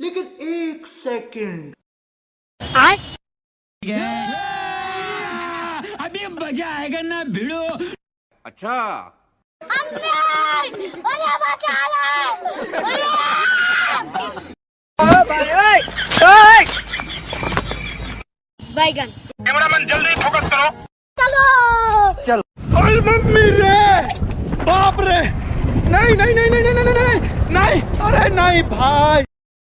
लेकिन एक सेकंड, अभी मजा आएगा ना भिड़ो। अच्छा बैगन। कैमरामैन जल्दी फोकस करो। चलो अरे मम्मी रे, बाप रे, नहीं नहीं नहीं नहीं नहीं नहीं नहीं नहीं, अरे नहीं भाई।